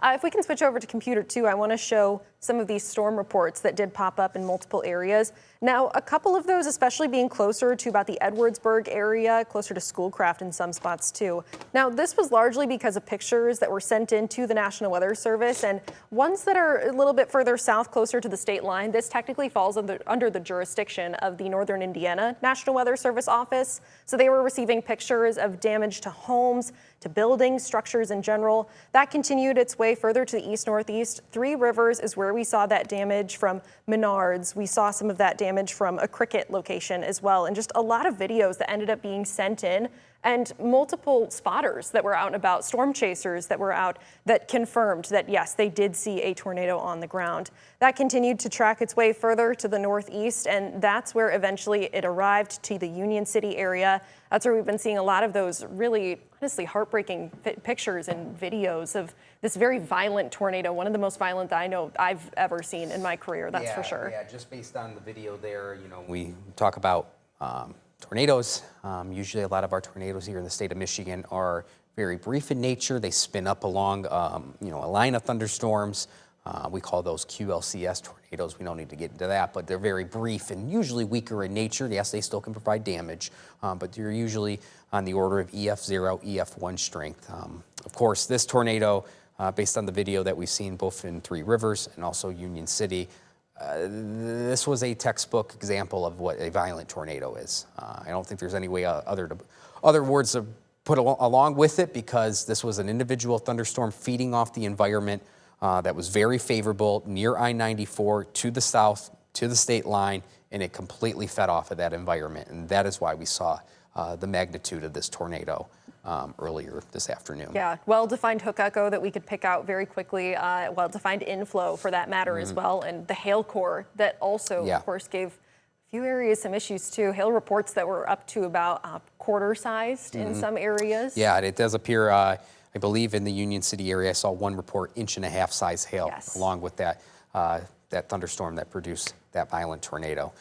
If we can switch over to computer 2, I want to show some of these storm reports that did pop up in multiple areas. Now, a couple of those, especially being closer to about the Edwardsburg area, closer to Schoolcraft in some spots too. Now, this was largely because of pictures that were sent in to the National Weather Service, and ones that are a little bit further south, closer to the state line. This technically falls under the jurisdiction of the Northern Indiana National Weather Service office. So they were receiving pictures of damage to homes, to buildings, structures in general. That continued its way further to the east-northeast. Three Rivers is where we saw that damage from Menards. We saw some of that damage from a Cricket location as well, and just a lot of videos that ended up being sent in, and multiple spotters that were out and about, storm chasers that were out, that confirmed that yes, they did see a tornado on the ground. That continued to track its way further to the northeast, and that's where eventually it arrived to the Union City area. That's where we've been seeing a lot of those really, honestly, heartbreaking pictures and videos of this very violent tornado, one of the most violent that I know I've ever seen in my career, that's for sure. Yeah, just based on the video there, you know, we talk about tornadoes. Usually a lot of our tornadoes here in the state of Michigan are very brief in nature. They spin up along, you know, a line of thunderstorms. We call those QLCS tornadoes. We don't need to get into that, but they're very brief and usually weaker in nature. Yes, they still can provide damage, but they're usually on the order of EF0, EF1 strength. Of course, this tornado, based on the video that we've seen both in Three Rivers and also Union City, this was a textbook example of what a violent tornado is. I don't think there's any way other words to put along with it, because this was an individual thunderstorm feeding off the environment that was very favorable near I-94 to the south, to the state line, and it completely fed off of that environment. And that is why we saw the magnitude of this tornado earlier this afternoon. Yeah, well-defined hook echo that we could pick out very quickly, well-defined inflow for that matter as well, and the hail core that also, of course, gave a few areas some issues too. Hail reports that were up to about quarter-sized in some areas. Yeah, it does appear, I believe in the Union City area, I saw one report 1.5-inch size hail along with that, that thunderstorm that produced that violent tornado.